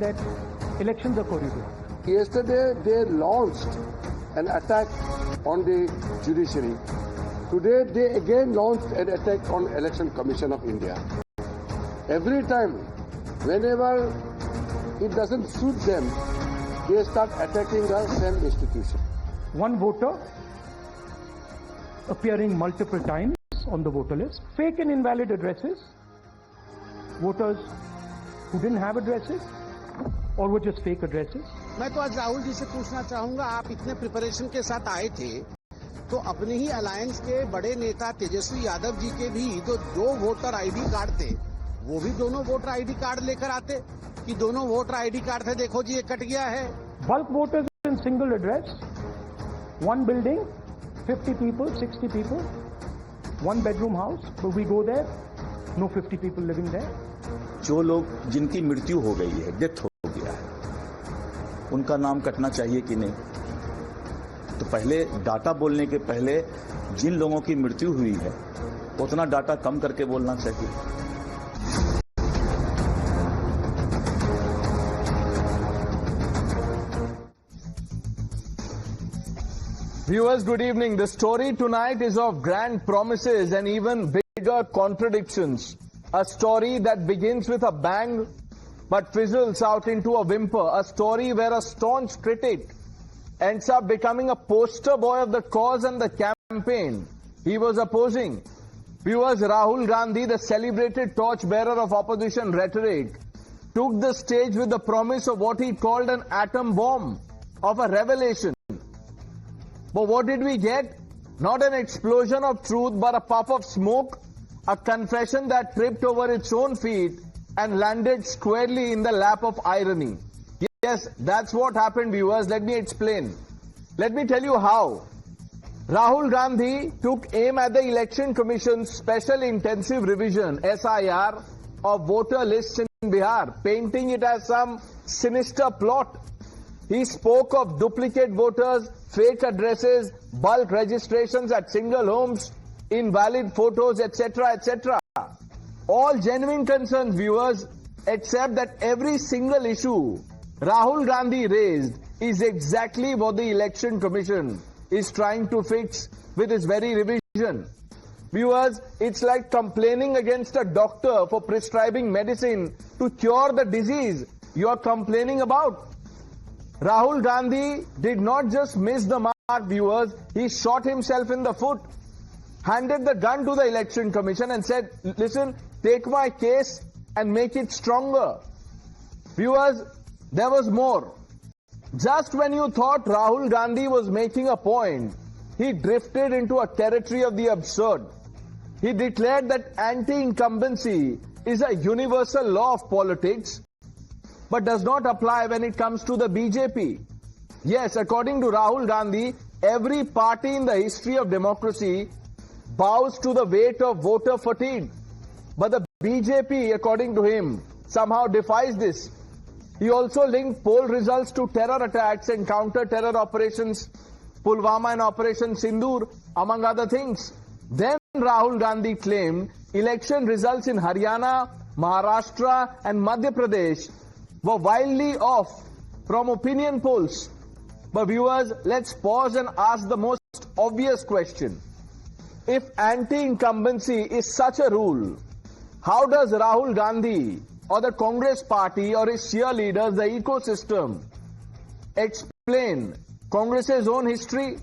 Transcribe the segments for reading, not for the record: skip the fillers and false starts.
that elections are corridor. Yesterday, they launched an attack on the judiciary. Today, they again launched an attack on Election Commission of India. Every time, whenever it doesn't suit them, they start attacking the same institution. One voter appearing multiple times on the voter list, fake and invalid addresses, voters who didn't have addresses or were just fake addresses. मैं तो आज राहुल जी से पूछना चाहूंगा, आप इतने preparation के साथ आए थे, तो अपने ही अलायंस के बड़े नेता तेजस्वी यादव जी के भी तो 2 वोटर आईडी कार्ड थे, वो भी दोनों वोटर आईडी कार्ड लेकर आते कि दोनों वोटर आईडी कार्ड थे, देखो जी ये कट गया है. Bulk voters in single address, one building, 50 people, 60 people, one bedroom house, but we go there, no 50 people living there. जो लोग जिनकी मृत्यु हो गई है, डेथ हो गया है, उनका नाम कटना चाहिए कि नहीं? तो पहले डाटा बोलने के पहले जिन लोगों की मृत्यु हुई है उतना डाटा कम करके बोलना चाहिए. Viewers, good evening. The story tonight is of grand promises and even bigger contradictions. A story that begins with a bang but fizzles out into a whimper. A story where a staunch critic ends up becoming a poster boy of the cause and the campaign he was opposing. Viewers, Rahul Gandhi, the celebrated torchbearer of opposition rhetoric, took the stage with the promise of what he called an atom bomb, of a revelation. But what did we get? Not an explosion of truth, but a puff of smoke, a confession that tripped over its own feet and landed squarely in the lap of irony. Yes, that's what happened, viewers. Let me explain. Let me tell you how. Rahul Gandhi took aim at the Election Commission's Special Intensive Revision, SIR, of voter lists in Bihar, painting it as some sinister plot. He spoke of duplicate voters, fake addresses, bulk registrations at single homes, invalid photos, etc., etc. All genuine concerns, viewers, except that every single issue Rahul Gandhi raised is exactly what the Election Commission is trying to fix with its very revision. Viewers, it's like complaining against a doctor for prescribing medicine to cure the disease you're complaining about. Rahul Gandhi did not just miss the mark, viewers, he shot himself in the foot, handed the gun to the Election Commission and said, listen, take my case and make it stronger. Viewers, there was more. Just when you thought Rahul Gandhi was making a point, he drifted into a territory of the absurd. He declared that anti-incumbency is a universal law of politics, but does not apply when it comes to the BJP. Yes, according to Rahul Gandhi, every party in the history of democracy bows to the weight of voter fatigue. But the BJP, according to him, somehow defies this. He also linked poll results to terror attacks and counter-terror operations, Pulwama and Operation Sindoor, among other things. Then Rahul Gandhi claimed election results in Haryana, Maharashtra and Madhya Pradesh were wildly off from opinion polls. But viewers, let's pause and ask the most obvious question. If anti-incumbency is such a rule, how does Rahul Gandhi or the Congress party or his cheerleaders, the ecosystem, explain Congress's own history?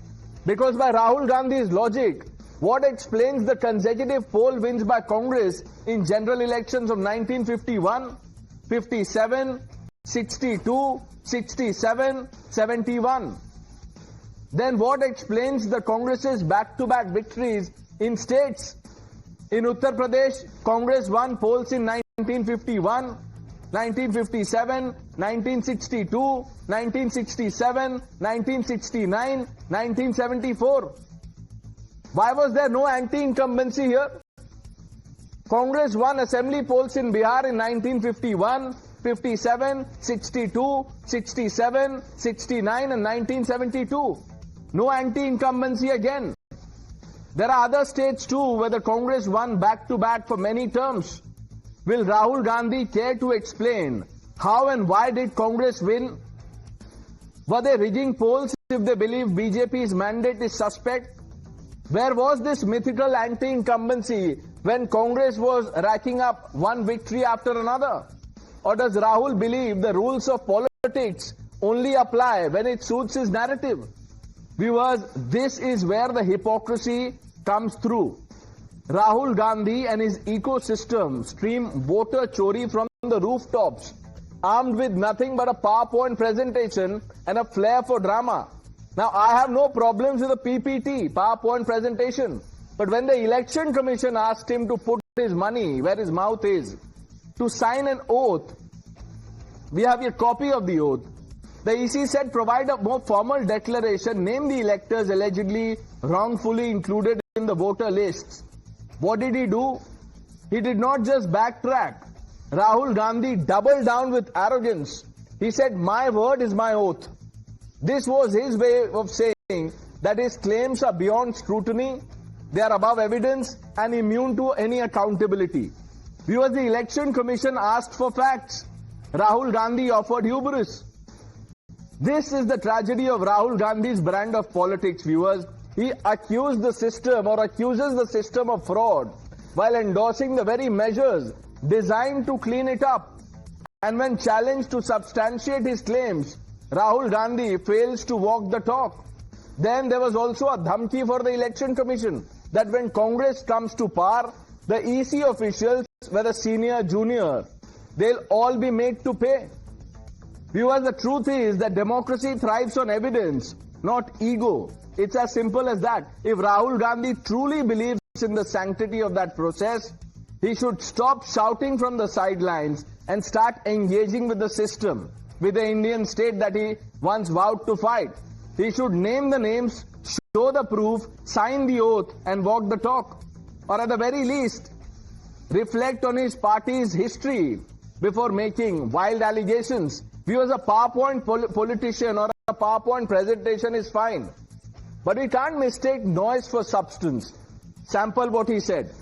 Because by Rahul Gandhi's logic, what explains the consecutive poll wins by Congress in general elections of 1951, 57, 62, 67, 71? Then what explains the Congress's back-to-back victories in states? In Uttar Pradesh, Congress won polls in 1951, 1957, 1962, 1967, 1969, 1974. Why was there no anti-incumbency here? Congress won assembly polls in Bihar in 1951, 57, 62, 67, 69 and 1972. No anti-incumbency again. There are other states too where the Congress won back-to-back for many terms. Will Rahul Gandhi care to explain How and why did Congress win? Were they rigging polls if they believe BJP's mandate is suspect? Where was this mythical anti-incumbency when Congress was racking up one victory after another? Or does Rahul believe the rules of politics only apply when it suits his narrative? Viewers, this is where the hypocrisy comes through. Rahul Gandhi and his ecosystem stream voter chori from the rooftops, armed with nothing but a PowerPoint presentation and a flair for drama. Now, I have no problems with a PPT, PowerPoint presentation. But when the Election Commission asked him to put his money where his mouth is, to sign an oath, we have a copy of the oath. The EC said provide a more formal declaration, name the electors allegedly wrongfully included in the voter lists. What did he do? He did not just backtrack. Rahul Gandhi doubled down with arrogance. He said, my word is my oath. This was his way of saying that his claims are beyond scrutiny, they are above evidence and immune to any accountability. Viewers, the Election Commission asked for facts. Rahul Gandhi offered hubris. This is the tragedy of Rahul Gandhi's brand of politics, viewers. He accused the system or accuses the system of fraud while endorsing the very measures designed to clean it up. And when challenged to substantiate his claims, Rahul Gandhi fails to walk the talk. Then there was also a dhamki for the Election Commission that when Congress comes to power, the EC officials, whether senior, junior, they'll all be made to pay. Viewers, the truth is that democracy thrives on evidence, not ego. It's as simple as that. If Rahul Gandhi truly believes in the sanctity of that process, he should stop shouting from the sidelines and start engaging with the system, with the Indian state that he once vowed to fight. He should name the names, show the proof, sign the oath and walk the talk. Or at the very least, reflect on his party's history before making wild allegations. Viewers, a PowerPoint politician or a PowerPoint presentation is fine. But we can't mistake noise for substance. Sample what he said.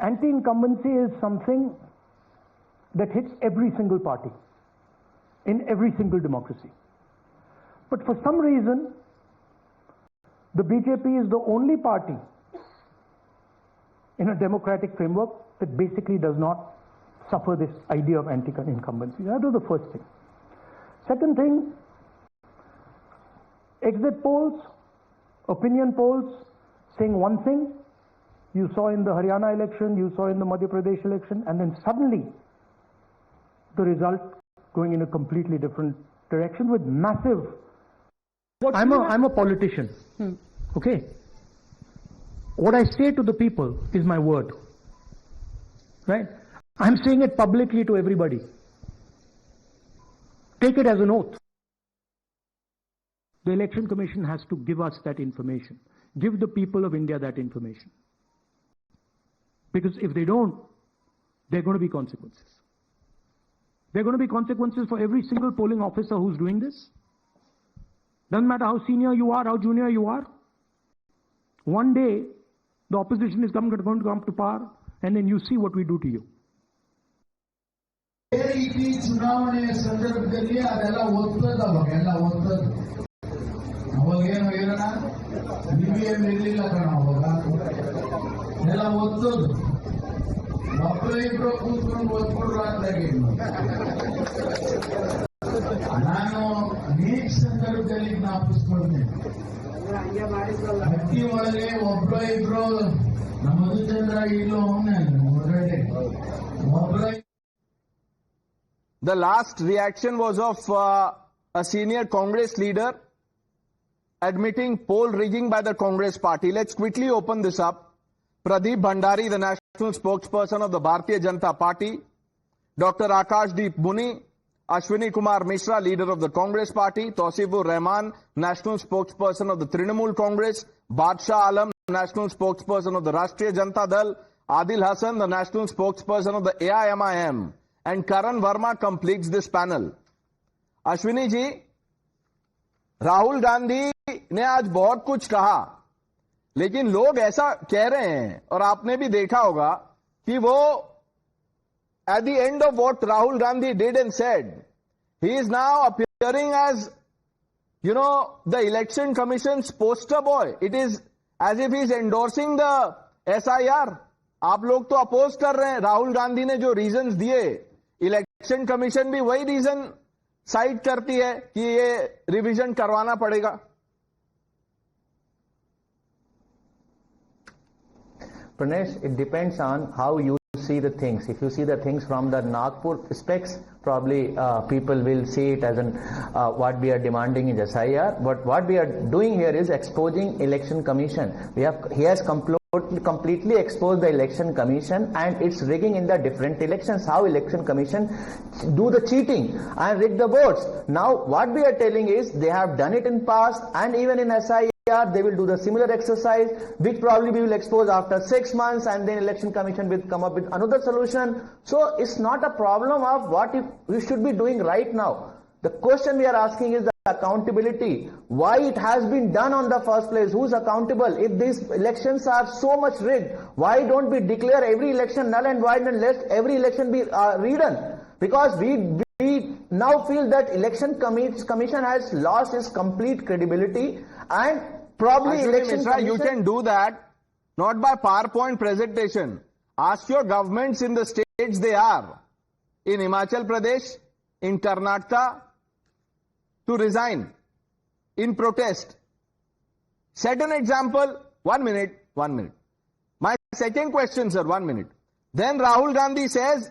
Anti-incumbency is something that hits every single party in every single democracy. But for some reason, the BJP is the only party in a democratic framework that basically does not suffer this idea of anti-incumbency. That was the first thing. Second thing, exit polls, opinion polls saying one thing, you saw in the Haryana election, you saw in the Madhya Pradesh election, and then suddenly the result going in a completely different direction with massive. I'm a politician, okay? What I say to the people is my word, right? I'm saying it publicly to everybody. Take it as an oath. The Election Commission has to give us that information. Give the people of India that information. Because if they don't, there are going to be consequences. There are going to be consequences for every single polling officer who's doing this. Doesn't matter how senior you are, how junior you are. One day, the opposition is going to come to power, and then you see what we do to you. ಚುನಾವಣೆಯ ಸಂದರ್ಭದಲ್ಲಿ ಅದೆಲ್ಲ ಓದ್ತದ ಅವಾಗೆಲ್ಲ ಓದ್ತದ ಅವಾಗೇನು ಹೇಳೋಣ BBM ಇರ್ಲಿಲ್ಲ ಕಣ ಅವಾಗ ಎಲ್ಲ ಓದ್ತದ ಒಬ್ಬರು ಇಬ್ರು ಕೂತ್ಕೊಂಡು ಓದ್ಕೊಡ್ರು ಅಂತಾಗೆ ನಾನು ಅನೇಕ ಸಂದರ್ಭದಲ್ಲಿ ಜ್ಞಾಪಿಸ್ಕೊಳ್ತೇನೆ ಹಟ್ಟಿ ಒಳಗೆ ಒಬ್ಬರು ಇಬ್ರು ನಮ್ಮ ಮಧುಚಂದ್ರ ಇಲ್ಲೂ ಅವನೇ ಹೊರಗಡೆ ಒಬ್ಬರ. The last reaction was of a senior Congress leader admitting poll rigging by the Congress party. Let's quickly open this up. Pradeep Bhandari, the national spokesperson of the Bharatiya Janata Party, Dr. Akashdeep Muni, Ashwini Kumar Mishra, leader of the Congress party, Tausifur Rahman, national spokesperson of the Trinamool Congress, Badshah Alam, national spokesperson of the Rashtriya Janata Dal, Adil Hassan, the national spokesperson of the AIMIM, and Karan Verma completes this panel. Ashwini ji, Rahul Gandhi ने आज बहुत कुछ कहा, लेकिन लोग ऐसा कह रहे हैं और आपने भी देखा होगा कि वो at the end of what Rahul Gandhi did and said, he is now appearing as, you know, the election commission's poster boy. It is as if he is endorsing the SIR. आप लोग तो oppose कर रहे हैं. राहुल गांधी ने जो reasons दिए, election commission भी वही रीजन साइड करती है कि ये रिवीजन करवाना पड़ेगा. Pranesh, it depends on how you see the things. If you see the things from the Nagpur specs, probably people will see it as an what we are demanding is SIR. But what we are doing here is exposing election commission. He has completely exposed the election commission and its rigging in the different elections. How election commission do the cheating and rig the votes. Now what we are telling is they have done it in past, and even in SIR they will do the similar exercise, which probably we will expose after 6 months, and then election commission will come up with another solution. So it's not a problem of what we should be doing right now. The question we are asking is the accountability. Why it has been done on the first place? Who's accountable? If these elections are so much rigged, why don't we declare every election null and void and let every election be redone? Because we now feel that election commission has lost its complete credibility, and probably Ashwini election Mishra, you commission... can do that not by PowerPoint presentation. Ask your governments in the states they are, in Himachal Pradesh, in Karnataka, to resign in protest. Set an example. 1 minute. My second question, sir, 1 minute. Then Rahul Gandhi says,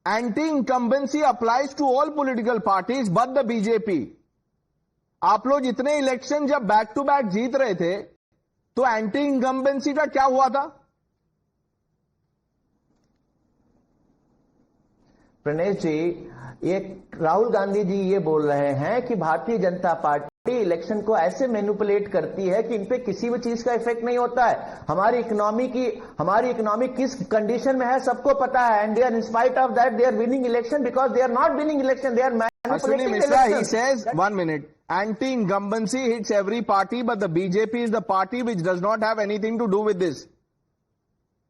anti-incumbency applies to all political parties but the BJP. आप लोग इतने election जब back to back जीत रहे थे, तो anti incumbency का क्या हुआ था? प्रणेश जी, ये राहुल गांधी जी ये बोल रहे हैं कि भारतीय जनता पार्टी इलेक्शन को ऐसे मैनिपुलेट करती है कि इन पे किसी भी चीज का इफेक्ट नहीं होता है. हमारी इकोनॉमी किस कंडीशन में है सबको पता है, and they are in spite of that they are winning election because they are not winning election, they are manipulating election. He says, 1 minute, anti-incumbency hits every party but the BJP is the party which does not have anything to do with this.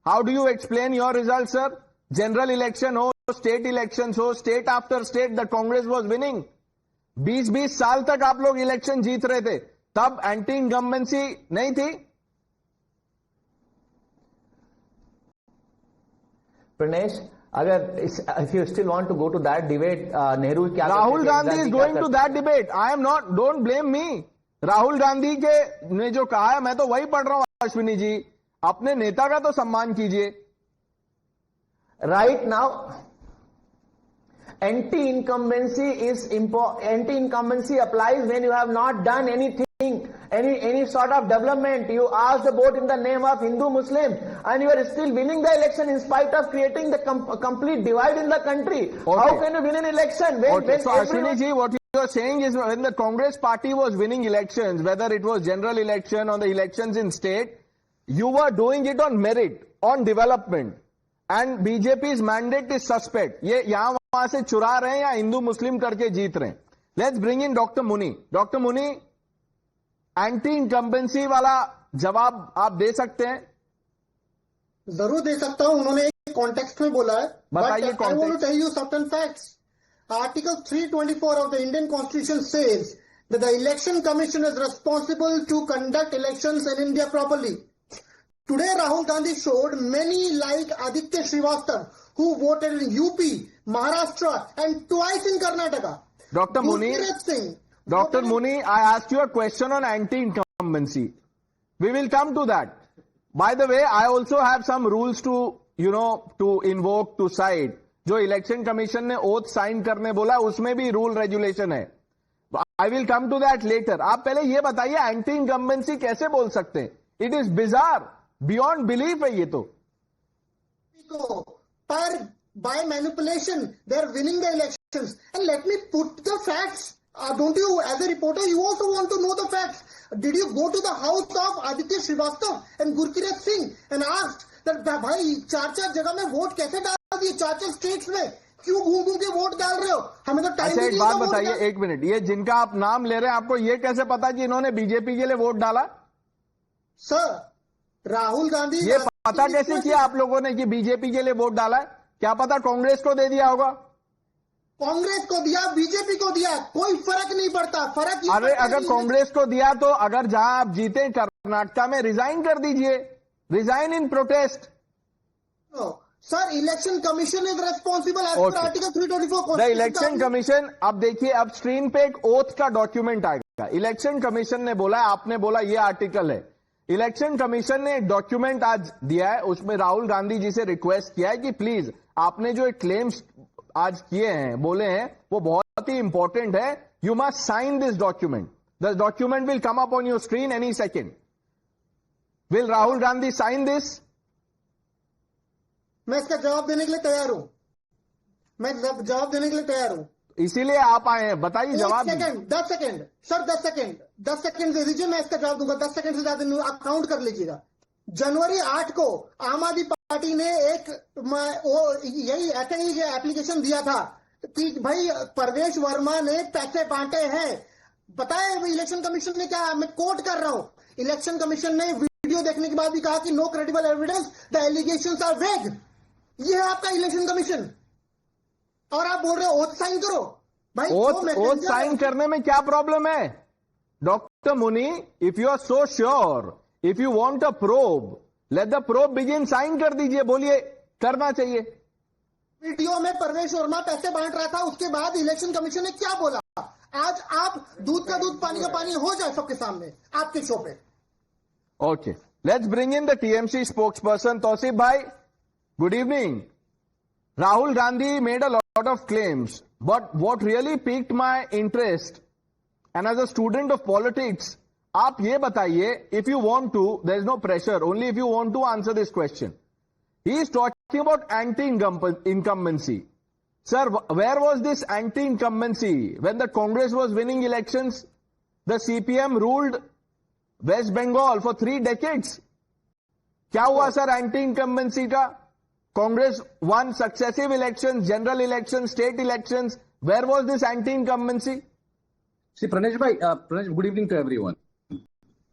How do you explain your results, sir? General election ho, state elections हो, state after state the Congress was winning. 20-20 साल तक आप लोग election जीत रहे थे, तब anti incumbency नहीं थी? प्रणेश, अगर if you still want to go to that debate, Nehru क्या Rahul Gandhi is going to that debate. I am not, don't blame me. Rahul Gandhi के ने जो कहा है मैं तो वही पढ़ रहा हूं. अश्विनी जी, अपने नेता का तो सम्मान कीजिए. Right now, anti-incumbency applies when you have not done anything, any sort of development. You ask the vote in the name of Hindu-Muslim, and you are still winning the election in spite of creating the complete divide in the country. Okay. How can you win an election when So Ashwini ji, what you are saying is when the Congress party was winning elections, whether it was general election or the elections in state, you were doing it on merit, on development. And BJP's mandate is suspect. ये यहां वहां से चुरा रहे हैं या हिंदू मुस्लिम करके जीत रहे हैं. Let's bring in Dr. Muni. Dr. Muni, anti incumbency वाला जवाब आप दे सकते हैं? जरूर दे सकता हूं. उन्होंने एक कॉन्टेक्स्ट में बोला है. बताइए I want to tell you certain facts. Article 324 of the Indian Constitution says that the Election Commission is responsible to conduct elections in India properly. Today, Rahul Gandhi showed many like Aditya Srivastav who voted in UP, Maharashtra and twice in Karnataka. Dr. Muni, I asked you a question on anti-incumbency. We will come to that. By the way, I also have some rules to, to invoke, to cite. जो election commission ने oath sign करने बोला उसमें भी rule regulation है. I will come to that later. आप पहले ये बताइए एंटी इनकम्बेंसी कैसे बोल सकते हैं? It is bizarre. Beyond belief है ये तो. By manipulation, they are winning the elections. And let me put the facts. Don't you, as a reporter, you also want to know the facts? Did you go to the house of Aditya Srivastav and Gurkirat Singh and asked that, भाई चार जगह में vote कैसे डाल दिए? चार states में क्यों घूम के वोट डाल रहे हो? हमें तो टाइम अच्छा, एक बात बताइए, 1 मिनट. ये जिनका आप नाम ले रहे हैं, आपको ये कैसे पता कि इन्होंने बीजेपी के लिए वोट डाला? Sir, राहुल गांधी ये पता कैसे किया आप लोगों ने कि बीजेपी के लिए वोट डाला है? क्या पता कांग्रेस को दे दिया होगा? कांग्रेस को दिया, बीजेपी को दिया, कोई फर्क नहीं पड़ता। फर्क ये अरे पड़ता है अगर कि कांग्रेस को दिया तो अगर जहां आप जीते कर्नाटक में रिजाइन कर दीजिए, resign in protest. Sir, election commission is responsible as per article 324। The election commission, अब देखिए अब स्क्रीन पे एक ओथ का डॉक्यूमेंट आएगा। इलेक्शन कमीशन ने बोला, आपने बोला ये आर्टिकल है। इलेक्शन कमीशन ने एक डॉक्यूमेंट आज दिया है, उसमें राहुल गांधी जी से रिक्वेस्ट किया है कि प्लीज आपने जो क्लेम्स आज किए हैं, बोले हैं, वो बहुत ही इंपॉर्टेंट है। You must sign this document. The document will come up on your screen any second. Will Rahul Gandhi sign this? मैं इसका जवाब देने के लिए तैयार हूं। मैं जवाब देने के लिए तैयार हूं। इसीलिए आप आए हैं, बताइए जवाब। 10 सेकंड सर, 10 सेकंड दे दीजिए, मैं इसका जवाब दूंगा। 10 सेकंड से ज्यादा नहीं, आप काउंट कर लीजिएगा। जनवरी 8 को आम आदमी पार्टी ने यही ऐसे ही एप्लीकेशन दिया था कि भाई परवेश वर्मा ने पैसे बांटे हैं। पता है इलेक्शन कमीशन ने क्या, मैं कोट कर रहा हूं, इलेक्शन कमीशन ने वीडियो देखने के बाद भी कहा कि no credible evidence, the allegations are vague. ये है आपका इलेक्शन कमीशन, और आप बोल रहे हो ओथ साइन करो। भाई ओथ साइन करने में क्या प्रॉब्लम है? Doctor Muni, if you are so sure, if you want a probe, let the probe begin. Sign कर दीजिए, बोलिए करना चाहिए। वीडियो में परवेश वर्मा पैसे बांट रहा था, उसके बाद इलेक्शन कमीशन ने क्या बोला? आज आप दूध का दूध पानी का पानी हो जाए सबके सामने आपके शो पे। Okay, let's bring in the TMC spokesperson Tauseef bhai. Good evening. Rahul Gandhi made a lot of claims, but what really piqued my interest, and as a student of politics, आप ये बताइए, if you want to, there is no pressure, only if you want to answer this question. He is talking about anti-incumbency. Sir, where was this anti-incumbency? When the Congress was winning elections, the CPM ruled West Bengal for 3 decades. क्या हुआ sir anti-incumbency का? Congress won successive elections, general elections, state elections. Where was this anti-incumbency? See, Pranesh bhai, good evening to everyone.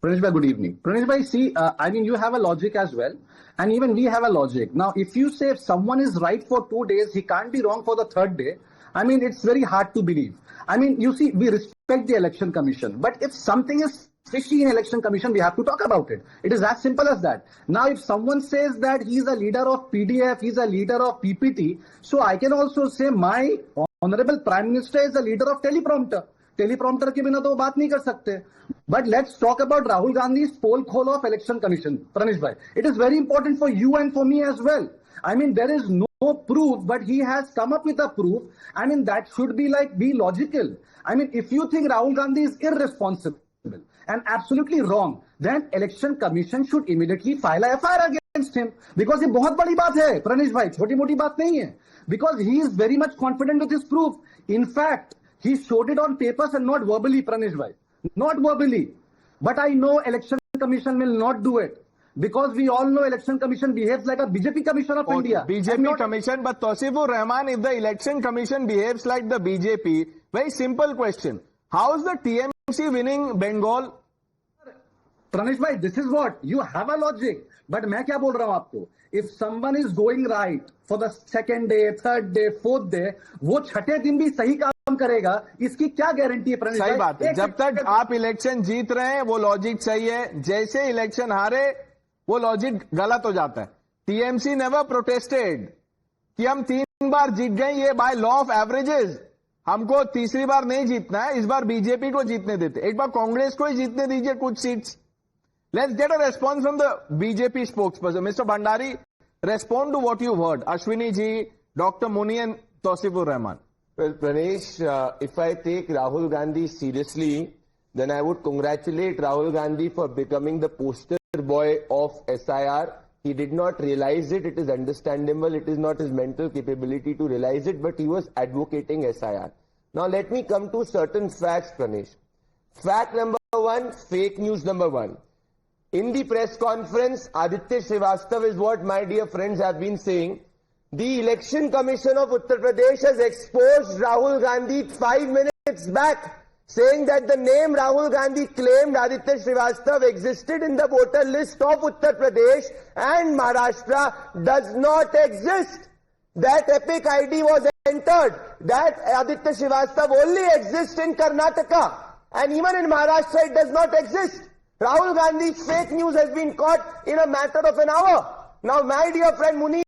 Pranesh bhai, good evening. Pranesh bhai, see, I mean, you have a logic as well, and even we have a logic. Now, if you say if someone is right for 2 days, he can't be wrong for the 3rd day, I mean, it's very hard to believe. I mean, you see, we respect the election commission, but if something is fishy in election commission, we have to talk about it. It is as simple as that. Now, if someone says that he is a leader of PDF, he is a leader of PPT, so I can also say my honorable Prime Minister is a leader of teleprompter. Teleprompter के बिना तो बात नहीं कर सकते. But let's talk about Rahul Gandhi's poll call of election commission. Pranesh bhai, it is very important for you and for me as well. I mean, there is no proof, but he has come up with a proof. I mean, that should be logical. I mean, if you think Rahul Gandhi is irresponsible and absolutely wrong, then election commission should immediately file a FIR against him, because ये बहुत बड़ी बात है Pranesh bhai, छोटी मोटी बात नहीं है, because he is very much confident with his proof. In fact, he showed it on papers and not verbally, Pranesh bhai, not verbally. But I know election commission will not do it, because we all know election commission behaves like a BJP commission of India. BJP commission, but Tausifur Rahman, if the election commission behaves like the BJP, very simple question, how is the TMC winning Bengal? Pranesh bhai, this is what, you have a logic, but मैं क्या बोल रहा हूँ आपको, if someone is going right for the 2nd day, 3rd day, 4th day, वो छठे दिन भी सही काम करेगा, इसकी क्या गारंटी है Pranesh सही भाई? बात है, जब तक आप इलेक्शन जीत रहे हैं वो लॉजिक सही है, जैसे इलेक्शन हारे वो लॉजिक गलत हो जाता है. टीएमसी नेवर प्रोटेस्टेड कि हम 3 बार जीत गए, ये बाय लॉ ऑफ एवरेजेस हमको तीसरी बार नहीं जीतना है, इस बार बीजेपी को जीतने देते, एक बार कांग्रेस को ही जीतने दीजिए कुछ seats. Let's get a response from the BJP spokesperson. Mr. Bhandari, respond to what you've heard. Ashwini ji, Dr. Muni and Tausifur Rahman. Well, Pranesh, if I take Rahul Gandhi seriously, then I would congratulate Rahul Gandhi for becoming the poster boy of SIR. He did not realize it. It is understandable. It is not his mental capability to realize it, but he was advocating SIR. Now, let me come to certain facts, Pranesh. Fact number 1, fake news number 1. In the press conference, Aditya Srivastava is what my dear friends have been saying. The Election Commission of Uttar Pradesh has exposed Rahul Gandhi 5 minutes back, saying that the name Rahul Gandhi claimed Aditya Srivastav existed in the voter list of Uttar Pradesh and Maharashtra does not exist. That epic ID was entered. That Aditya Srivastav only exists in Karnataka. And even in Maharashtra it does not exist. Rahul Gandhi's fake news has been caught in a matter of an hour. Now, my dear friend Muni,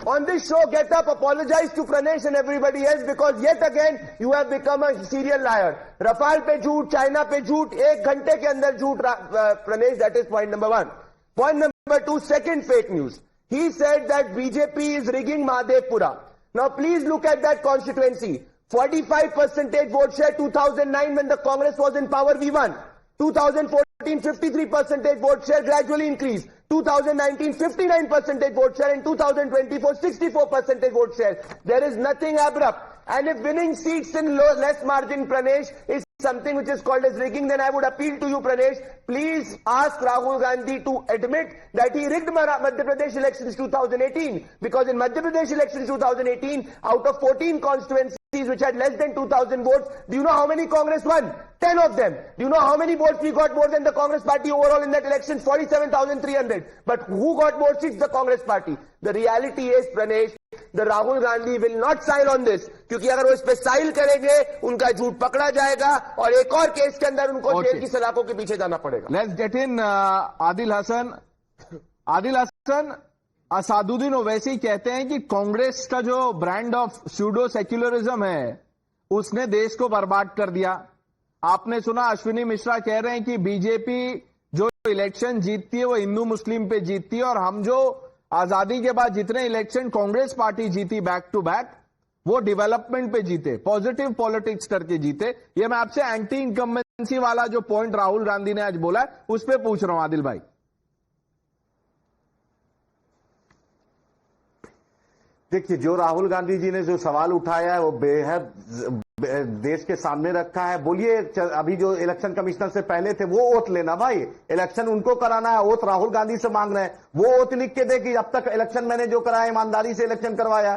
on this show, get up, apologize to Pranesh and everybody else, because yet again you have become a serial liar. Rafale pe jhoot, China pe jhoot, ek ghante ke andar jhoot, Pranesh, that is point number one. Point number two, second fake news. He said that BJP is rigging Mahadevpura. Now please look at that constituency. 45% vote share 2009 when the Congress was in power, we won. 2014, 53% vote share gradually increased. 2019, 59% vote share. In 2024, 64% vote share. There is nothing abrupt. And if winning seats in less margin, Pranesh, is something which is called as rigging, then I would appeal to you, Pranesh, please ask Rahul Gandhi to admit that he rigged Madhya Pradesh elections 2018. Because in Madhya Pradesh elections 2018, out of 14 constituencies which had less than 2,000 votes, do you know how many Congress won? 10 of them. Do you know how many votes we got more than the Congress party overall in that election? 47,300. But who got more seats? The Congress party. The reality is, Pranesh, the Rahul Gandhi will not sign on this. क्योंकि अगर वो इस पे साइल करेंगे, उनका झूठ पकड़ा जाएगा और एक और केस के अंदर उनको जेल की सलाखों के पीछे जाना पड़ेगा. Let's get in Adil Hasan. Adil Hasan, Asaduddin Owaisi कहते हैं कि कांग्रेस का जो ब्रांड ऑफ स्यूडो सेक्युलरिज्म है, उसने देश को बर्बाद कर दिया. आपने सुना अश्विनी मिश्रा कह रहे हैं कि बीजेपी जो इलेक्शन जीतती है वो हिंदू मुस्लिम पे जीतती है, और हम जो आजादी के बाद जितने इलेक्शन कांग्रेस पार्टी जीती बैक टू बैक, वो डेवलपमेंट पे जीते, पॉजिटिव पॉलिटिक्स करके जीते. ये मैं आपसे एंटी इनकम्बेंसी वाला जो पॉइंट राहुल गांधी ने आज बोला है उस पर पूछ रहा हूं आदिल भाई. देखिए, जो राहुल गांधी जी ने जो सवाल उठाया है वो बेहद देश के सामने रखा है. बोलिए, अभी जो इलेक्शन कमिश्नर से पहले थे वो ओथ लेना भाई, इलेक्शन उनको कराना है, ओथ राहुल गांधी से मांग रहे हैं, वो ओथ लिख के दे कि अब तक इलेक्शन मैंने जो कराया ईमानदारी से इलेक्शन करवाया.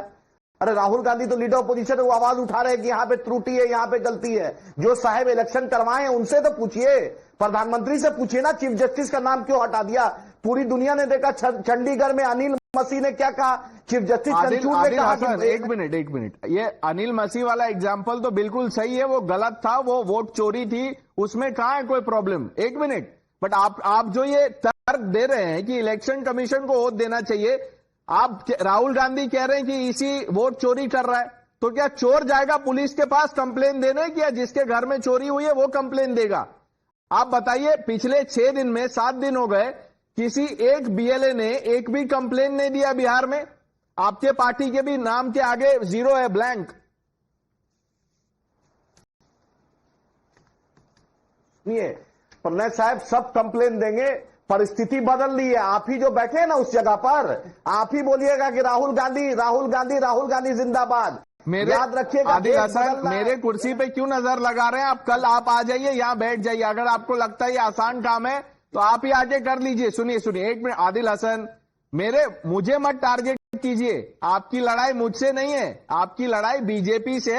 अरे राहुल गांधी तो लीडर ऑपोजिशन है, वो आवाज उठा रहे हैं कि यहाँ पे त्रुटि है, यहाँ पे गलती है. जो साहब इलेक्शन करवाए हैं उनसे तो पूछिए, प्रधानमंत्री से पूछिए ना, चीफ जस्टिस का नाम क्यों हटा दिया. पूरी दुनिया ने देखा चंडीगढ़ में अनिल मसीह ने क्या कहा, चीफ जस्टिस चंद्रचूड़ ने कहा. एक मिनट, ये अनिल मसीह वाला एग्जाम्पल तो बिल्कुल सही है, वो गलत था, वो वोट चोरी थी, उसमें कहां है कोई प्रॉब्लम. एक मिनट, बट आप जो ये तर्क दे रहे हैं कि इलेक्शन कमीशन को वोट देना चाहिए, आप राहुल गांधी कह रहे हैं कि इसी वोट चोरी कर रहा है, तो क्या चोर जाएगा पुलिस के पास कंप्लेन देने, कि जिसके घर में चोरी हुई है वो कंप्लेन देगा? आप बताइए, पिछले 6 दिन में 7 दिन हो गए, किसी एक बीएलए ने एक भी कंप्लेन नहीं दिया बिहार में. आपके पार्टी के भी नाम के आगे जीरो है, ब्लैंक. प्रनय साहब सब कंप्लेन देंगे, परिस्थिति बदल ली है. आप ही जो बैठे हैं ना उस जगह पर, आप ही बोलिएगा कि राहुल गांधी जिंदाबाद. याद रखिएगा, आदिल हसन मेरे कुर्सी पे क्यों नजर लगा रहे हैं आप? कल आप आ जाइए, यहां बैठ जाइए. अगर आपको लगता है ये आसान काम है तो आप ही आगे कर लीजिए. सुनिए, एक मिनट आदिल हसन, मुझे मत टारगेट कीजिए. आपकी लड़ाई मुझसे नहीं है, आपकी लड़ाई बीजेपी से,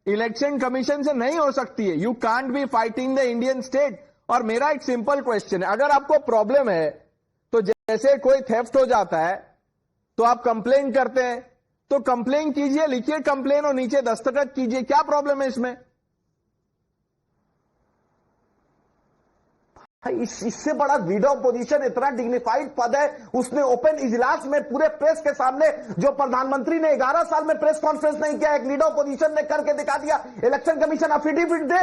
इलेक्शन कमीशन से नहीं हो सकती है. You can't be fighting the Indian state. और मेरा एक सिंपल क्वेश्चन है, अगर आपको प्रॉब्लम है तो जैसे कोई थेफ्ट हो जाता है तो आप कंप्लेन करते हैं, तो कंप्लेन कीजिए, लिखिए कंप्लेन और नीचे दस्तखत कीजिए. क्या प्रॉब्लम है इसमें? इससे बड़ा लीडर ऑपोजिशन, इतना डिग्निफाइड पद है, उसने ओपन इजलास में पूरे प्रेस के सामने, जो प्रधानमंत्री ने 11 साल में प्रेस कॉन्फ्रेंस नहीं किया, एक लीडर ऑपोजिशन ने करके दिखा दिया. इलेक्शन कमीशन एफिडेविट दे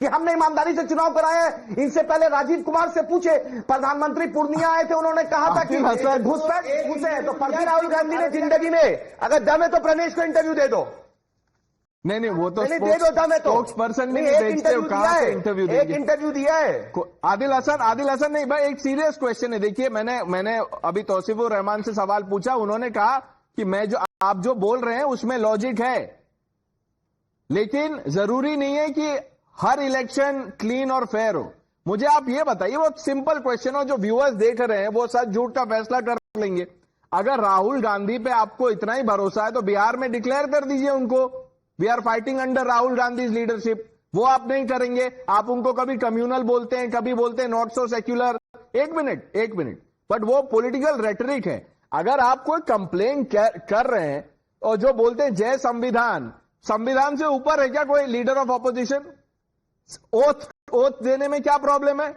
कि हमने ईमानदारी से चुनाव कराया है. इनसे पहले राजीव कुमार से पूछे, प्रधानमंत्री पूर्णिया आए थे, उन्होंने कहा था कि घुसपैठ घुसे. तो राहुल गांधी ने जिंदगी में अगर दम है तो प्रदेश को इंटरव्यू दे दो. नहीं, वो तो दे दो दम है तो. स्पोक्स पर्सन नहीं बेचते, कहां से इंटरव्यू दिया? एक इंटरव्यू दिया है. आदिल हसन नहीं भाई, एक सीरियस क्वेश्चन है. देखिए, मैंने अभी तौसीफुर रहमान से सवाल पूछा, उन्होंने कहा कि आप जो बोल रहे हैं उसमें लॉजिक है, लेकिन जरूरी नहीं है कि हर इलेक्शन क्लीन और फेयर हो. मुझे आप ये बताइए, वो सिंपल क्वेश्चन हो, जो व्यूअर्स देख रहे हैं वो सच झूठ का फैसला कर लेंगे. अगर राहुल गांधी पे आपको इतना ही भरोसा है तो बिहार में डिक्लेयर कर दीजिए उनको, we are fighting under Rahul Gandhi leadership. वो आप नहीं करेंगे। आप उनको कभी कम्युनल बोलते हैं, कभी बोलते हैं नॉट सो सेक्युलर। एक मिनट, बट वो पॉलिटिकल रेटरिक है। अगर आप कोई कंप्लेन कर रहे हैं और जो बोलते हैं जय संविधान, संविधान से ऊपर है क्या कोई लीडर ऑफ ऑपोजिशन? ओथ देने में क्या प्रॉब्लम है?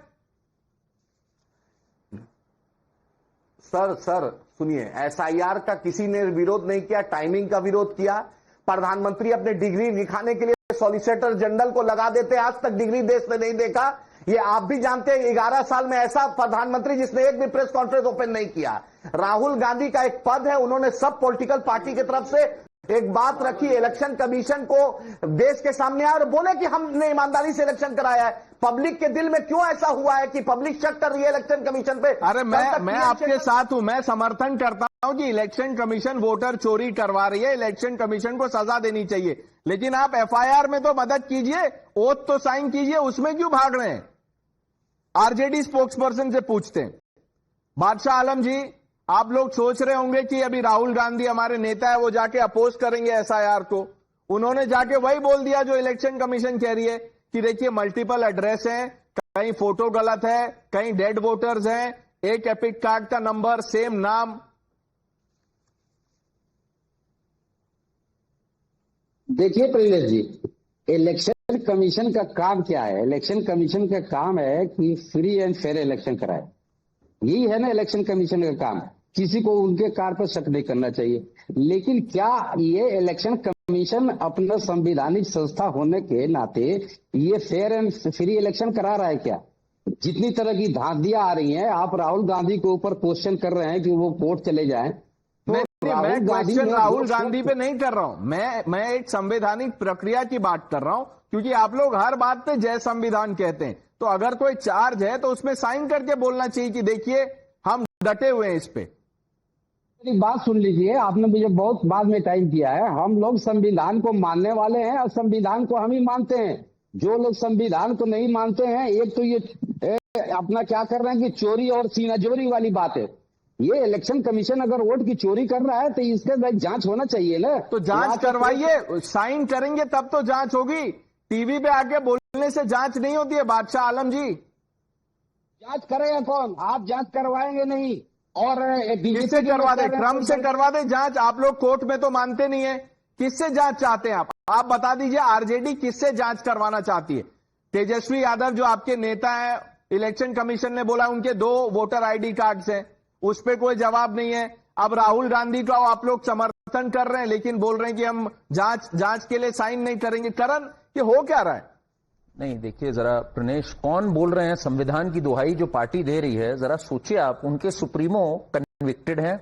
सर सुनिए, एसआईआर का किसी ने विरोध नहीं किया, टाइमिंग का विरोध किया। प्रधानमंत्री अपने डिग्री दिखाने के लिए सॉलिसिटर जनरल को लगा देते, आज तक डिग्री देश में नहीं देखा। ये आप भी जानते हैं, 11 साल में ऐसा प्रधानमंत्री जिसने एक भी प्रेस कॉन्फ्रेंस ओपन नहीं किया। राहुल गांधी का एक पद है, उन्होंने सब पॉलिटिकल पार्टी की तरफ से एक बात रखी, इलेक्शन कमीशन को देश के सामने आया और बोले कि हमने ईमानदारी से इलेक्शन कराया है। पब्लिक के दिल में क्यों ऐसा हुआ है कि पब्लिक शक कर रही है इलेक्शन कमीशन पे? अरे मैं आपके साथ हूं, मैं समर्थन करता हूं कि इलेक्शन कमीशन वोटर चोरी करवा रही है, इलेक्शन कमीशन को सजा देनी चाहिए। लेकिन आप एफआईआर में तो मदद कीजिए, ओथ तो साइन कीजिए, उसमें क्यों भाग रहे हैं? आरजेडी स्पोक्सपर्सन से पूछते हैं। बादशाह आलम जी, आप लोग सोच रहे होंगे कि अभी राहुल गांधी हमारे नेता है, वो जाके अपोज करेंगे एसआईआर को। उन्होंने जाके वही बोल दिया जो इलेक्शन कमीशन कह रही है कि देखिए मल्टीपल एड्रेस हैं, कहीं फोटो गलत है, कहीं डेड वोटर्स हैं, एक एपिक कार्ड का नंबर, सेम नाम। देखिए प्रियेश जी, इलेक्शन कमीशन का काम क्या है? इलेक्शन कमीशन का काम है कि फ्री एंड फेयर इलेक्शन कराए। यही है ना इलेक्शन कमीशन का काम। किसी को उनके कार्य पर शक नहीं करना चाहिए। लेकिन क्या ये इलेक्शन कमीशन अपना संवैधानिक संस्था होने के नाते ये फेयर एंड फ्री इलेक्शन करा रहा है क्या? जितनी तरह की धांधियां आ रही हैं, आप राहुल गांधी के ऊपर क्वेश्चन कर रहे हैं कि वो कोर्ट चले जाएं। मैं क्वेश्चन राहुल गांधी पे नहीं कर रहा हूं, मैं एक संवैधानिक प्रक्रिया की बात कर रहा हूं, क्योंकि आप लोग हर बात पे जय संविधान कहते हैं। तो अगर कोई चार्ज है तो उसमें साइन करके बोलना चाहिए कि देखिए हम डटे हुए हैं इस पे। मेरी बात सुन लीजिए, आपने मुझे बहुत बाद में टाइम किया है। हम लोग संविधान को मानने वाले हैं और संविधान को हम ही मानते हैं। जो लोग संविधान को नहीं मानते हैं, एक तो ये अपना क्या कर रहे हैं कि चोरी और सीनाजोरी वाली बात है। ये इलेक्शन कमीशन अगर वोट की चोरी कर रहा है तो इसके जांच होना चाहिए ना। तो जांच करवाइए, साइन करेंगे तब तो जांच होगी। टीवी पे आके बोलने से जांच नहीं होती है बादशाह आलम जी। जांच करेगा कौन? आप जांच करवाएंगे नहीं। और किससे करवा दे? ट्रंप से करवा दे जांच? आप लोग कोर्ट में तो मानते नहीं है। किससे जांच चाहते हैं आप बता दीजिए। आरजेडी किससे जांच करवाना चाहती है? तेजस्वी यादव जो आपके नेता है, इलेक्शन कमीशन ने बोला उनके 2 वोटर आईडी कार्ड्स हैं, उस पर कोई जवाब नहीं है। अब राहुल गांधी का आप लोग समर्थन कर रहे हैं, लेकिन बोल रहे हैं कि हम जांच के लिए साइन नहीं करेंगे। करण, ये हो क्या रहा है? नहीं, देखिए जरा प्रणेश, कौन बोल रहे हैं संविधान की दुहाई जो पार्टी दे रही है? जरा सोचिए आप, उनके सुप्रीमो कन्विक्टेड हैं।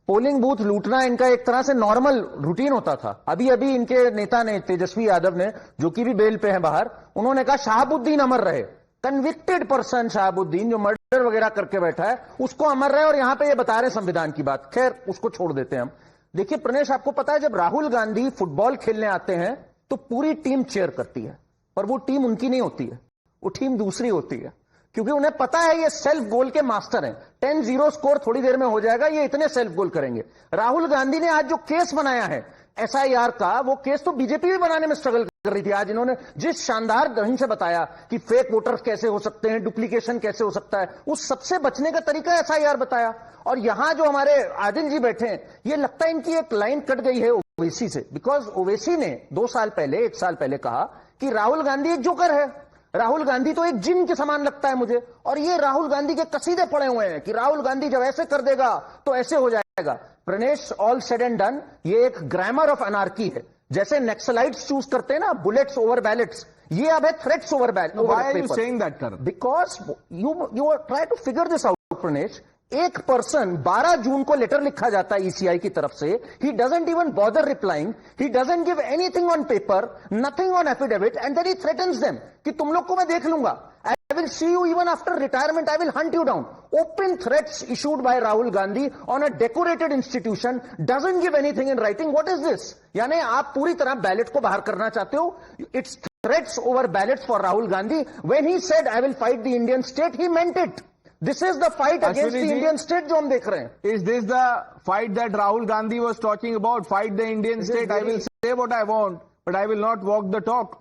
पोलिंग बूथ लूटना इनका एक तरह से नॉर्मल रूटीन होता था। अभी अभी इनके नेता ने, तेजस्वी यादव ने, जो कि भी बेल पे है बाहर, उन्होंने कहा शहाबुद्दीन अमर रहे। कन्विक्टेड पर्सन शहाबुद्दीन, जो मर्डर वगैरह करके बैठा है, उसको अमर रहे। और यहां पे ये बता रहे संविधान की बात। खैर, उसको छोड़ देते हैं हम। देखिए प्रणेश, आपको पता है जब राहुल गांधी फुटबॉल खेलने आते हैं तो पूरी टीम चेयर करती है, पर वो टीम उनकी नहीं होती है, वो टीम दूसरी होती है। क्योंकि उन्हें पता है ये सेल्फ गोल के मास्टर हैं। 10-0 स्कोर थोड़ी देर में हो जाएगा, ये इतने सेल्फ गोल करेंगे। राहुल गांधी ने आज जो केस बनाया है एसआईआर का, वो केस तो बीजेपी भी बनाने में स्ट्रगल कर रही थी। आज इन्होंने जिस शानदार ढंग से बताया कि फेक वोटर्स कैसे हो सकते हैं, डुप्लीकेशन कैसे हो सकता है, उस सबसे बचने का तरीका एसआईआर बताया। और यहां जो हमारे आदिल जी बैठे हैं, ये लगता है इनकी एक लाइन कट गई है ओवैसी से। बिकॉज ओवैसी ने 2 साल पहले, 1 साल पहले कहा कि राहुल गांधी एक जोकर है, राहुल गांधी तो एक जिन के समान लगता है मुझे। और ये राहुल गांधी के कसीदे पड़े हुए हैं कि राहुल गांधी जब ऐसे कर देगा तो ऐसे हो जाएगा। Pranesh, all said and done, ये एक ग्रामर ऑफ अनार्की है। जैसे नेक्सलाइट्स चूज करते हैं ना, बुलेट्स ओवर बैलेट्स, ये अब है threats over ballot. Why are you saying that, Karan? Because you are trying to figure this out, Pranesh. एक पर्सन 12 जून को लेटर लिखा जाता है ईसीआई की तरफ से, he doesn't even bother replying, he doesn't give anything on paper, nothing on affidavit, and then he threatens them कि तुम लोग को मैं देख लूंगा, I will see you even after retirement, I will hunt you down. Open threats issued by Rahul Gandhi on a decorated institution, doesn't give anything in writing. What is this? यानी आप पूरी तरह बैलेट को बाहर करना चाहते हो। It's threats over ballets for Rahul Gandhi. When he said I will fight the Indian state, he meant it. This is the fight against the Indian state जो हम देख रहे हैं। Is this the fight that Rahul Gandhi was talking about? Fight the Indian state. I will say what I want, but I will not walk the talk.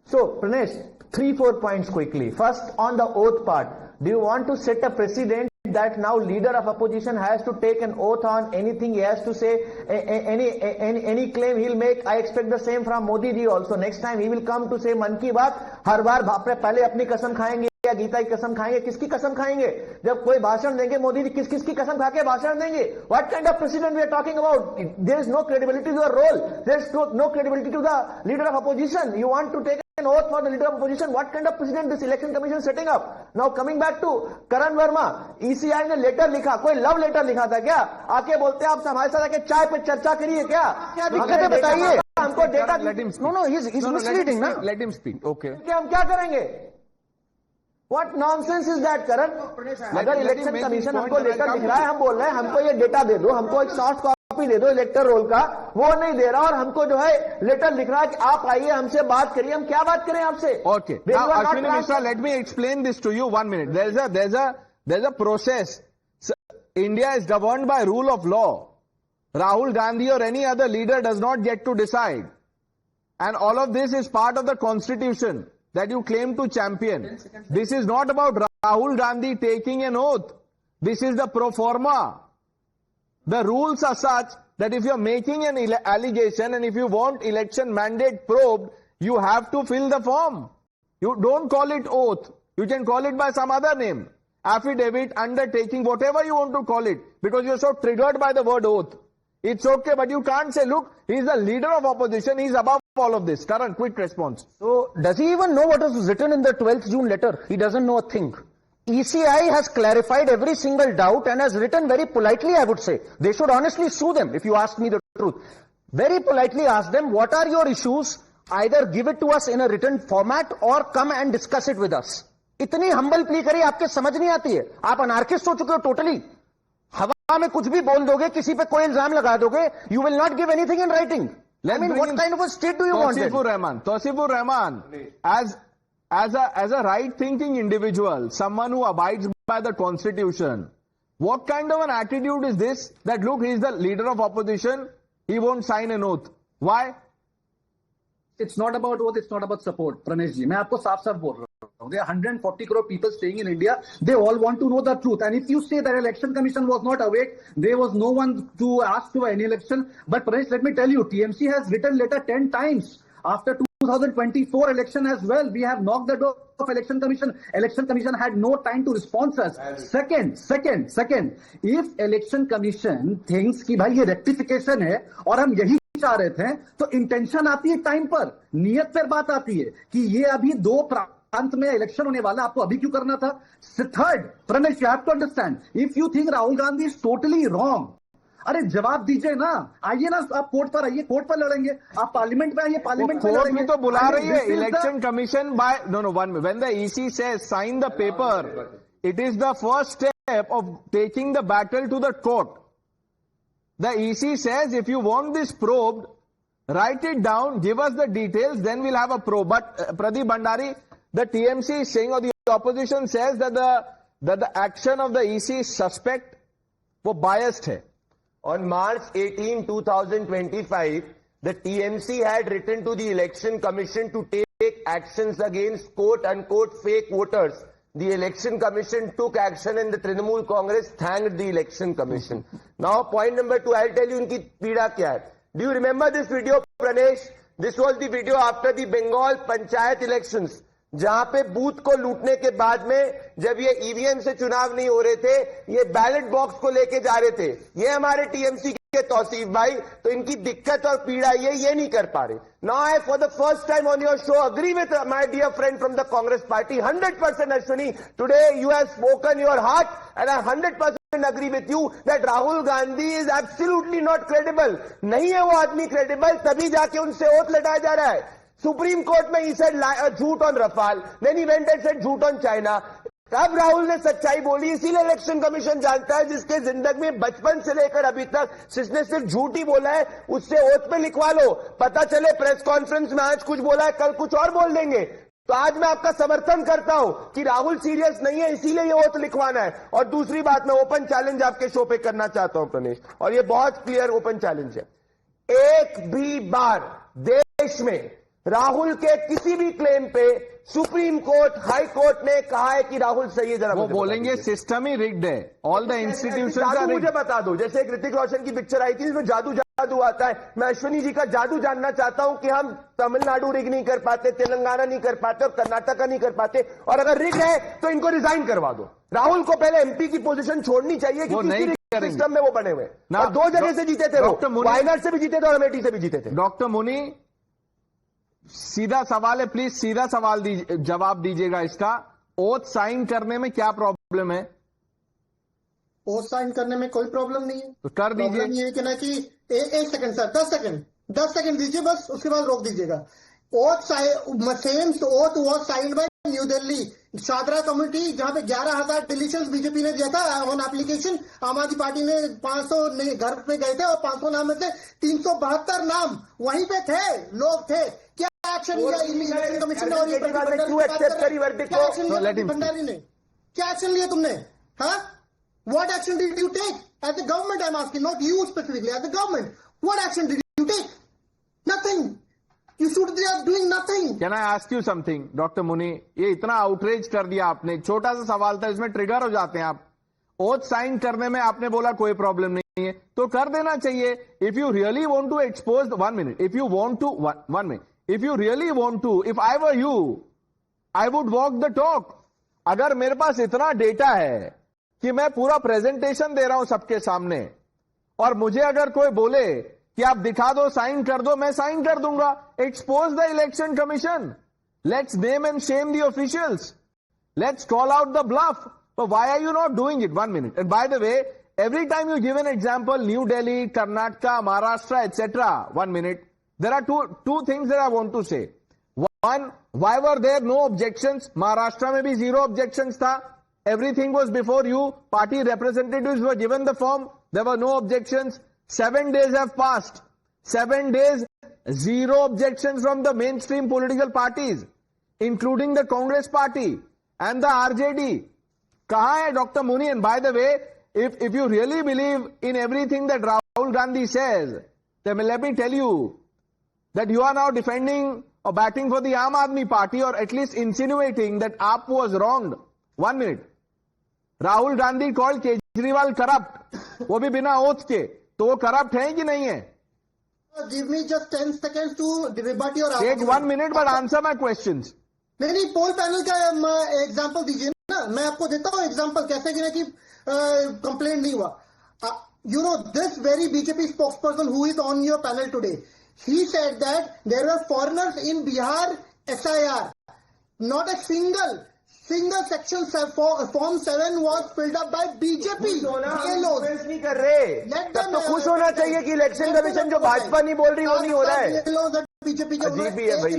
So, Pranesh, 3-4 points quickly. First, on the oath part, do you want to set a precedent that now leader of opposition has to take an oath on anything he has to say, any claim he'll make? I expect the same from Modi ji also. Next time he will come to say मन की बात, हर बार पहले अपनी कसम खाएंगे या गीता की कसम खाएंगे? किसकी कसम खाएंगे? जब कोई भाषण देंगे मोदी जी किस की कसम खा के भाषण देंगे? What kind of precedent we are talking about? There is no credibility to the role. There is no credibility to the leader of opposition. You want to take an oath for the leader of opposition? What kind of precedent this election commission setting up? Now coming back to Karan Verma, ECI ने letter लिखा, कोई love letter लिखा था क्या? आके बोलते हैं आप हमारे साथ आके चाय पे चर्चा करिए क्या? क्या दिक्कत है बताइए हमको? डेटा no, he's misleading ना. Let him speak. Okay. हम क्या करेंगे? What nonsense is that, Karan? अगर इलेक्शन कमीशन हमको लेटर लिख रहा है, हम बोल रहे हैं हमको ये डेटा दे दो, हमको एक सॉफ्ट कॉपी दे दो इलेक्टर रोल का, वो नहीं दे रहा और हमको जो है लेटर लिख रहा है कि आप आइए हमसे बात करिए. हम क्या बात करें आपसे? Okay. Now, Ashwini Mishra, let me explain this to you. 1 minute. There's a process. India is governed by rule of law. Rahul Gandhi or any other leader does not get to decide. And all of this is part of the constitution that you claim to champion. This is not about Rahul Gandhi taking an oath. This is the pro forma. The rules are such that if you're making an allegation and if you want election mandate probed, you have to fill the form. You don't call it oath. You can call it by some other name. Affidavit, undertaking, whatever you want to call it. Because you're so triggered by the word oath. It's okay, but you can't say, look, he's the leader of opposition, he's above all of this. Karan, quick response. So, does he even know what was written in the 12th June letter? He doesn't know a thing. ECI has clarified every single doubt and has written very politely, I would say. They should honestly sue them, if you ask me the truth. Very politely ask them, what are your issues? Either give it to us in a written format or come and discuss it with us. इतनी humble plea करी, आपके समझ नहीं आती है. आप anarchist हो चुके हो totally. हवा में कुछ भी बोल दोगे, किसी पे कोई इल्जाम लगा दोगे, you will not give anything in writing. I mean, what kind of a state do you want? Tawsifur Rahman, as a right-thinking individual, someone who abides by the constitution, what kind of an attitude is this? That look, he is the leader of opposition, he won't sign an oath. Why? It's not about oath, it's not about support. Pranesh ji, मैं आपको साफ-साफ बोल रहा हूँ. There are 140 crore people staying in India. They all want to know the truth. And if you say that election commission was not awake, there was no one to ask for any election. But Pranesh, let me tell you, TMC has written letter 10 times. After 2024 election as well, we have knocked the door of election commission. Election commission had no time to respond to us. Second, if election commission thinks कि भाई ये rectification है और हम यही चाह रहे थे, तो intention आती है टाइम पर, नियत पर बात आती है कि ये अभी दो प्रांत में इलेक्शन होने वाला, आपको अभी क्यों करना था? Third, Pranesh, you have to understand, if you think Rahul Gandhi is totally wrong, अरे जवाब दीजिए ना, आइए ना, आप कोर्ट पर आइए, कोर्ट पर लड़ेंगे, आप पार्लियामेंट में आइए, पार्लियामेंट में लड़ेंगे. तो बुला रही है election commission by no 1 minute. When the EC says sign the paper, it is the first step of taking the battle to the court. The EC says if you want this probed, write it down, give us the details, then we'll have a probe. But Pradeep Bhandari, the TMC is saying, or the opposition says that the action of the EC is suspect, वो biased है. On March 18, 2025, the TMC had written to the Election Commission to take actions against quote-unquote fake voters. The Election Commission took action and the Trinamool Congress thanked the Election Commission. Now, point number 2, I'll tell you unki peeda kya hai. Do you remember this video, Pranesh? This was the video after the Bengal Panchayat elections. जहां पे booth को लूटने के बाद में जब ये EVM से चुनाव नहीं हो रहे थे, ये बैलेट बॉक्स को लेके जा रहे थे, ये हमारे टीएमसी के तौसीफ भाई, तो इनकी दिक्कत और पीड़ा ये नहीं कर पा रहे. Now I for the first time on your show agree with my dear friend from the Congress party, 100% Ashwini, today you have spoken your heart and I 100% agree with you that Rahul Gandhi is absolutely not credible. नहीं है वो आदमी credible, तभी जाके उनसे oath लटाया जा रहा है. Supreme Court में he said झूठ on Rafale, then he went and said झूठ on China. तब राहुल ने सच्चाई बोली, इसीलिए इलेक्शन कमीशन जानता है, जिसके जिंदगी में बचपन से लेकर अभी तक जिसने सिर्फ झूठ ही बोला है, उससे ओथ पे लिखवा लो, पता चले प्रेस कॉन्फ्रेंस में आज कुछ बोला है, कल कुछ और बोल देंगे. तो आज मैं आपका समर्थन करता हूं कि राहुल सीरियस नहीं है, इसीलिए ये ओथ लिखवाना है. और दूसरी बात, मैं ओपन चैलेंज आपके शो पे करना चाहता हूं प्रनेश, और ये बहुत क्लियर ओपन चैलेंज है. एक भी बार देश में राहुल के किसी भी क्लेम पे सुप्रीम कोर्ट, हाई कोर्ट ने कहा है कि राहुल सही है? जरा वो मुझे बता बोलेंगे दीजिए। सिस्टम ही रिग्ड है, ऑल द इंस्टीट्यूशंस आर जादू मुझे रिग्ड। बता दो, जैसे एक ऋतिक रोशन की पिक्चर आई थी जिसमें जादू जादू आता है, मैं अश्विनी जी का जादू जानना चाहता हूं कि हम तमिलनाडु रिग नहीं कर पाते, तेलंगाना नहीं कर पाते और कर्नाटका नहीं कर पाते, और अगर रिग है तो इनको रिजाइन करवा दो। राहुल को पहले एमपी की पोजीशन छोड़नी चाहिए वो नहीं क्योंकि सिस्टम में वो बने हुए ना, और 2 जगह से जीते थे, डॉक्टर वो मुनि- वायनाड से भी जीते थे और अमेठी से भी जीते थे। डॉक्टर मुनि, सीधा सवाल है, प्लीज सीधा सवाल जवाब दीजिएगा इसका। ओथ साइन करने में क्या प्रॉब्लम है? ओथ साइन करने में कोई प्रॉब्लम नहीं है। तो कर दीजिए। प्रॉब्लम ये है कि ना कि एक सेकंड सर, 10 सेकंड दीजिए बस, उसके बाद रोक दीजिएगा। Oath same oath was signed by new Delhi Shahdara committee, जहां पे 11,000 डिलीशंस बीजेपी ने दिया था ऑन एप्लीकेशन। आम आदमी पार्टी ने 500 घर पे गए थे और 500 नाम में से 372 नाम वहीं पे थे, लोग थे। क्या एक्शन लिया इलेक्शन कमीशन ने? और ये क्यों एक्सेप्ट करी वर्डिक्ट क्या एक्शन को? लिया भंडारी ने? क्या एक्शन लिया तुमने? हाँ, what action did you take as a government? I'm asking, not you specifically, as a government. What action did you take? Nothing. You should be doing nothing. Can I ask you something doctor मुनि? ये इतना outreach कर दिया आपने, छोटा सा सवाल था, इसमें ट्रिगर हो जाते हैं आप। ओथ साइन करने में आपने बोला कोई प्रॉब्लम नहीं है, तो कर देना चाहिए। If you really want to expose, 1 minute, if you want to, 1 minute, if you really want to, if I were you, I would walk the talk. अगर मेरे पास इतना डेटा है कि मैं पूरा प्रेजेंटेशन दे रहा हूं सबके सामने, और मुझे अगर कोई बोले कि आप दिखा दो, साइन कर दो, मैं साइन कर दूंगा। Expose the election commission, let's name and shame the officials, let's call out the bluff. But why are you not doing it? 1 minute. And by the way, every time you give an example, New Delhi, Karnataka, Maharashtra, etc. 1 minute. There are two things that I want to say. One, why were there no objections? Maharashtra में भी 0 objections था. Everything was before you. Party representatives were given the form. There were no objections. 7 days have passed. 7 days, 0 objections from the mainstream political parties, including the Congress party and the RJD. कहाँ है doctor मुनि? And by the way, if you really believe in everything that Rahul Gandhi says, then let me tell you that you are now defending or batting for the Aam Aadmi Party, or at least insinuating that AAP was wronged. 1 minute. Rahul Gandhi called Kejriwal corrupt, वो भी बिना oath के, तो वो corrupt है कि नहीं है? Give me just 10 seconds to rebut your Take argument. 1 minute, but answer my questions. नहीं, पोल पैनल का एग्जांपल दीजिए ना, मैं आपको देता हूँ एग्जांपल कैसे कि ना कि कंप्लेंट नहीं हुआ। You know this very BJP spokesperson who is on your panel today, he said that there were foreigners in Bihar SIR, not a single section form 7 was filled up by BJP. नहीं कर रहे, तब तो खुश होना चाहिए कि इलेक्शन कमीशन जो भाजपा नहीं बोल रही वो नहीं हो रहा है। बीजेपी अजीब भी है भाई।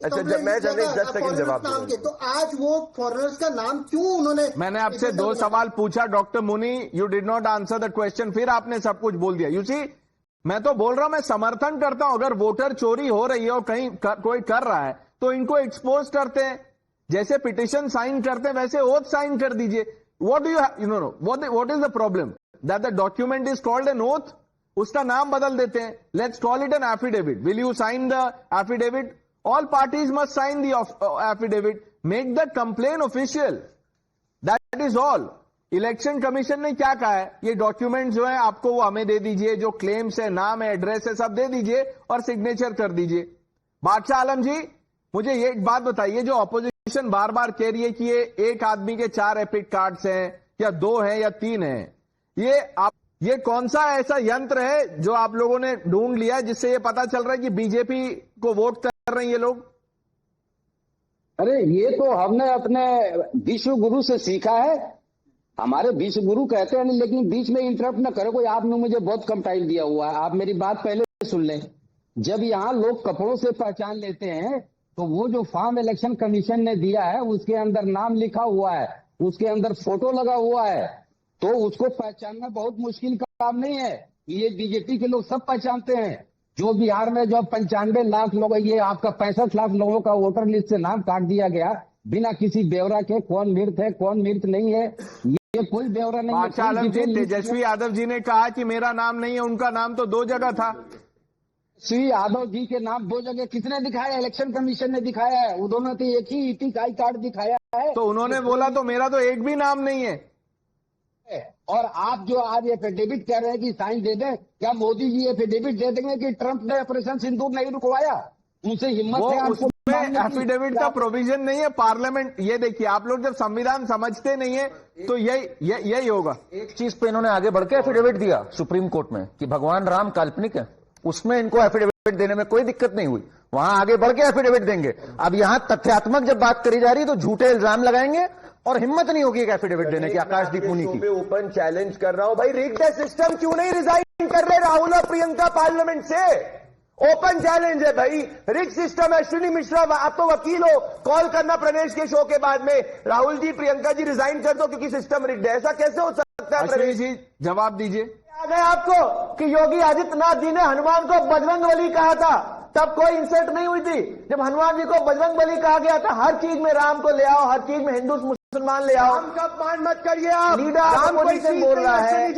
अच्छा, जब मैं 10 सेकंड जवाब दूंगा। तो आज वो फॉरेनर्स का नाम क्यों उन्होंने? मैंने आपसे 2 सवाल पूछा डॉक्टर मुनि, you did not answer the question, फिर आपने सब कुछ बोल दिया। यू सी, मैं तो बोल रहा हूं, मैं समर्थन करता हूं, अगर वोटर चोरी हो रही है और कहीं कोई कर रहा है तो इनको एक्सपोज करते हैं, जैसे पिटिशन साइन करते हैं वैसे ओथ साइन कर दीजिए। What do you know what is the problem that the document is called an oath? उसका नाम बदल देते हैं, let's call it an affidavit. Will you sign the affidavit? All parties must sign the affidavit. Make the complaint official. That is all. Election commission ने क्या कहा है? ये डॉक्यूमेंट जो है आपको वो हमें दे दीजिए, जो क्लेम्स है, नाम है, एड्रेस है, सब दे दीजिए और सिग्नेचर कर दीजिए। बादशाह आलम जी, मुझे ये एक बात बताइए, जो ऑपोजिशन बार बार कह रही है कि ये एक आदमी के 4 एपिक कार्ड्स हैं या 2 हैं या 3 हैं, ये कौन सा ऐसा यंत्र है जो आप लोगों ने ढूंढ लिया जिससे ये पता चल रहा है कि बीजेपी को वोट कर रहे हैं ये लोग? अरे ये तो हमने अपने विश्व गुरु से सीखा है। हमारे विश्व गुरु कहते हैं, लेकिन बीच में इंटरप्ट न करो कोई। आपने मुझे बहुत कम टाइम दिया हुआ है, आप मेरी बात पहले सुन लें। जब यहाँ लोग कपड़ों से पहचान लेते हैं तो वो जो फॉर्म इलेक्शन कमीशन ने दिया है उसके अंदर नाम लिखा हुआ है, उसके अंदर फोटो लगा हुआ है, तो उसको पहचानना बहुत मुश्किल काम नहीं है। ये बीजेपी के लोग सब पहचानते हैं। जो बिहार में जो 95 लाख लोग, ये आपका 65 लाख लोगों का वोटर लिस्ट से नाम काट दिया गया बिना किसी ब्यौरा के, कौन मृत है कौन मृत नहीं है, ये कोई ब्यौरा नहीं है। तेजस्वी यादव जी ने कहा कि मेरा नाम नहीं है, उनका नाम तो 2 जगह था। श्री यादव जी के नाम दो जगह किसने दिखाया? इलेक्शन कमीशन ने दिखाया है। उन्होंने तो एक ही ईपिक आई कार्ड दिखाया है। तो उन्होंने बोला तो मेरा तो एक भी नाम नहीं है। और आप जो आज एफिडेविट कह रहे हैं कि साइन दे दें, क्या मोदी जी एफिडेविट दे देंगे कि ट्रंप ने ऑपरेशन सिंदूर नहीं रुकवाया? उनसे हिम्मत वो है आपको उसमें एफिडेविट का प्रोविजन नहीं है। पार्लियामेंट, ये देखिए, आप लोग जब संविधान समझते नहीं है तो यही होगा। एक चीज पे इन्होंने आगे बढ़ के एफिडेविट दिया सुप्रीम कोर्ट में कि भगवान राम काल्पनिक है, उसमें इनको एफिडेविट देने में कोई दिक्कत नहीं हुई, वहां आगे बढ़ के एफिडेविट देंगे। अब यहां तथ्यात्मक जब बात करी जा रही है तो झूठे इल्जाम लगाएंगे और हिम्मत नहीं होगी एक एफिडेविट देने की। आकाशदीप मुनि की ओपन चैलेंज कर रहा हूं भाई, रिग द सिस्टम क्यों नहीं रिजाइन कर रहे राहुल और प्रियंका पार्लियामेंट से? ओपन चैलेंज है भाई, रिग सिस्टम है। अश्विनी मिश्रा, आप तो वकील हो, कॉल करना प्रणेश के शो के बाद में, राहुल जी प्रियंका जी रिजाइन कर दो क्योंकि सिस्टम रिग्ड है। ऐसा कैसे हो सकता है? अश्विनी जी जवाब दीजिए। आ गया आपको कि योगी आदित्यनाथ जी ने हनुमान को बजरंगबली कहा था, तब कोई इंसल्ट नहीं हुई थी। जब हनुमान जी को बजरंगबली कहा गया था, हर चीज में राम को ले आओ, हर चीज में हिंदू मुसलमान ले आओ। राम का अपमान मत करिए आप। लीडर ऑपोजिशन बोल रहा है,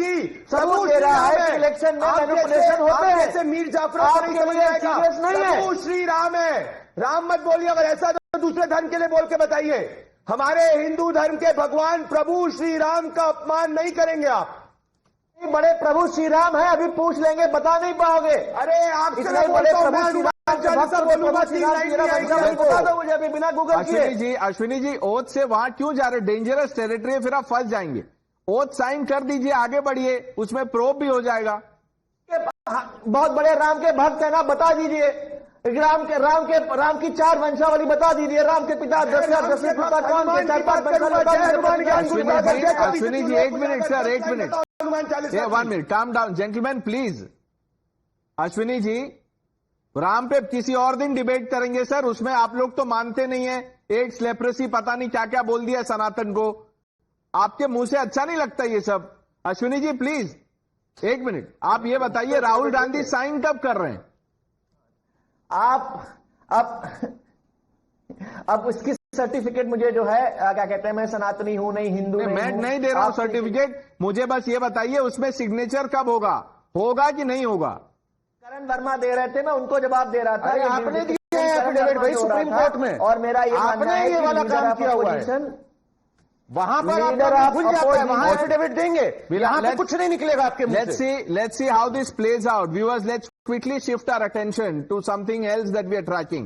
सबूत दे रहा है कि इलेक्शन में मैनिपुलेशन होते हैं। जैसे मीर जाफर आपके लिए सीरियस नहीं है। प्रभु श्री राम है, राम मत बोलिए। अगर ऐसा तो दूसरे धर्म के लिए बोल के बताइए। हमारे हिंदू धर्म के भगवान प्रभु श्री राम का अपमान नहीं करेंगे आप। बड़े प्रभु श्री राम है, अभी पूछ लेंगे, बता नहीं पाओगे। अरे आपसे बड़े प्रभु श्री राम बता दो मुझे अभी बिना गूगल किए। अश्विनी जी ओथ से वहां क्यों जा रहे? डेंजरस टेरिटरी है, फिर आप फंस जाएंगे। ओथ साइन कर दीजिए, आगे बढ़िए, उसमें प्रोब भी हो जाएगा। बहुत बड़े राम के भक्त है ना, बता दीजिए। राम की 4 वंशावली बता दीजिए। राम के पिता दशरथ, दशरथ पिता कौन थे? 4-5 अश्विनी जी एक मिनट सर, एक minute, 1 minute, calm down gentleman please. Ashwini ji, Ram पे किसी और दिन डिबेट करेंगे सर, उसमें आप लोग तो मानते नहीं है। एक स्लेप्रेसी पता नहीं क्या क्या बोल दिया सनातन को, आपके मुंह से अच्छा नहीं लगता ये सब। अश्विनी जी प्लीज 1 मिनट, आप ये बताइए राहुल गांधी साइन कब कर रहे हैं? अब उसकी सर्टिफिकेट मुझे जो है क्या कहते हैं, मैं सनातनी हूं नहीं, हिंदू मैं नहीं दे रहा हूं सर्टिफिकेट, मुझे बस ये बताइए उसमें सिग्नेचर कब होगा कि नहीं होगा? करण वर्मा दे रहे थे, मैं उनको जवाब दे रहा था। आपने दिया है एफिडेविट भाई सुप्रीम कोर्ट में, और मेरा ये आपने ये वाला काम किया हुआ है। वहां पर आप भूल जाते हैं, वहां एफिडेविट देंगे, यहां पे कुछ नहीं निकलेगा आपके मुंह से। Let's see how this plays out. Viewers, let's quickly shift our attention to something else that we are tracking.